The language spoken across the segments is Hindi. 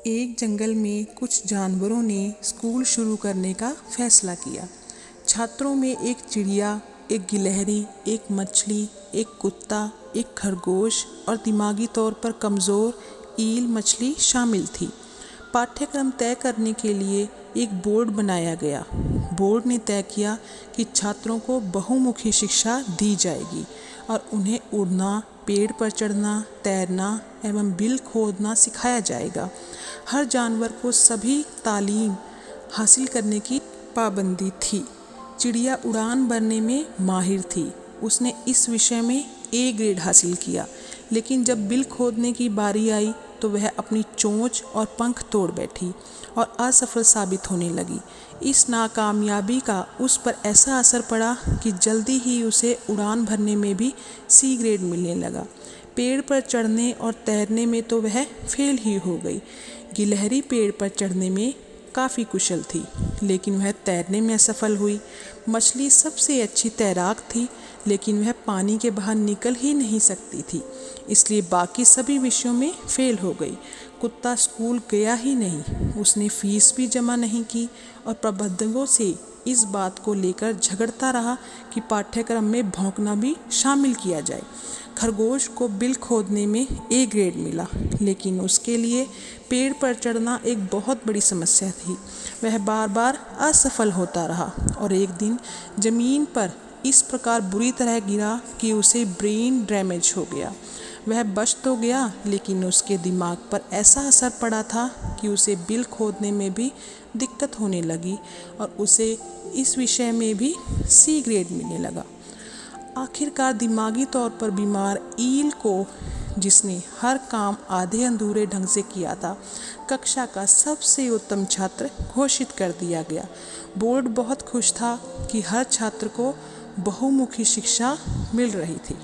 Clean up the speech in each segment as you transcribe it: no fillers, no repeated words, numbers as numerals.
एक जंगल में कुछ जानवरों ने स्कूल शुरू करने का फैसला किया। छात्रों में एक चिड़िया, एक गिलहरी, एक मछली, एक कुत्ता, एक खरगोश और दिमागी तौर पर कमज़ोर ईल मछली शामिल थी। पाठ्यक्रम तय करने के लिए एक बोर्ड बनाया गया। बोर्ड ने तय किया कि छात्रों को बहुमुखी शिक्षा दी जाएगी और उन्हें उड़ना, पेड़ पर चढ़ना, तैरना एवं बिल खोदना सिखाया जाएगा। हर जानवर को सभी तालीम हासिल करने की पाबंदी थी। चिड़िया उड़ान भरने में माहिर थी। उसने इस विषय में ए ग्रेड हासिल किया, लेकिन जब बिल खोदने की बारी आई तो वह अपनी चोंच और पंख तोड़ बैठी और असफल साबित होने लगी। इस नाकामयाबी का उस पर ऐसा असर पड़ा कि जल्दी ही उसे उड़ान भरने में भी सी ग्रेड मिलने लगा। पेड़ पर चढ़ने और तैरने में तो वह फेल ही हो गई। गिलहरी पेड़ पर चढ़ने में काफ़ी कुशल थी, लेकिन वह तैरने में असफल हुई। मछली सबसे अच्छी तैराक थी, लेकिन वह पानी के बाहर निकल ही नहीं सकती थी, इसलिए बाकी सभी विषयों में फेल हो गई। कुत्ता स्कूल गया ही नहीं, उसने फीस भी जमा नहीं की और प्रबंधकों से इस बात को लेकर झगड़ता रहा कि पाठ्यक्रम में भौंकना भी शामिल किया जाए। खरगोश को बिल खोदने में ए ग्रेड मिला, लेकिन उसके लिए पेड़ पर चढ़ना एक बहुत बड़ी समस्या थी। वह बार बार असफल होता रहा और एक दिन ज़मीन पर इस प्रकार बुरी तरह गिरा कि उसे ब्रेन डैमेज हो गया। वह बच तो गया, लेकिन उसके दिमाग पर ऐसा असर पड़ा था कि उसे बिल खोदने में भी दिक्कत होने लगी और उसे इस विषय में भी सी ग्रेड मिलने लगा। आखिरकार दिमागी तौर पर बीमार ईल को, जिसने हर काम आधे अधूरे ढंग से किया था, कक्षा का सबसे उत्तम छात्र घोषित कर दिया गया। बोर्ड बहुत खुश था कि हर छात्र को बहुमुखी शिक्षा मिल रही थी।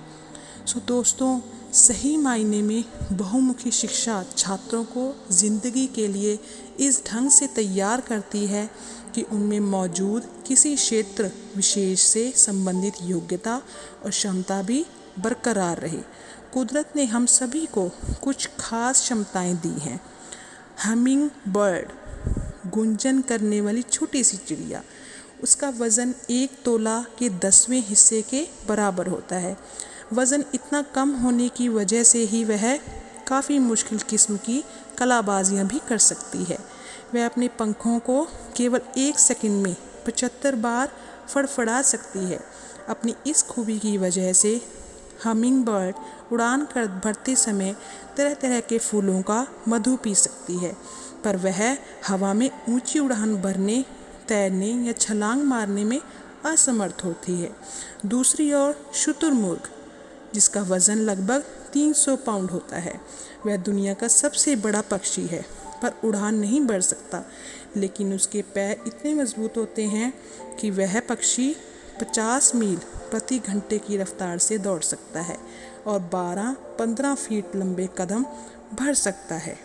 दोस्तों, सही मायने में बहुमुखी शिक्षा छात्रों को ज़िंदगी के लिए इस ढंग से तैयार करती है कि उनमें मौजूद किसी क्षेत्र विशेष से संबंधित योग्यता और क्षमता भी बरकरार रहे। कुदरत ने हम सभी को कुछ खास क्षमताएं दी हैं। हमिंग बर्ड, गुंजन करने वाली छोटी सी चिड़िया, उसका वज़न 1 तोला के 10वें हिस्से के बराबर होता है। वज़न इतना कम होने की वजह से ही वह काफ़ी मुश्किल किस्म की कलाबाजियाँ भी कर सकती है। वह अपने पंखों को केवल 1 सेकंड में 75 बार फड़फड़ा सकती है। अपनी इस खूबी की वजह से हमिंग बर्ड उड़ान कर भरते समय तरह तरह के फूलों का मधु पी सकती है, पर वह हवा में ऊंची उड़ान भरने, तैरने या छलांग मारने में असमर्थ होती है। दूसरी ओर शुतुरमुर्ग, जिसका वज़न लगभग 300 पाउंड होता है, वह दुनिया का सबसे बड़ा पक्षी है, पर उड़ान नहीं भर सकता। लेकिन उसके पैर इतने मजबूत होते हैं कि वह पक्षी 50 मील प्रति घंटे की रफ्तार से दौड़ सकता है और 12-15 फीट लंबे कदम भर सकता है।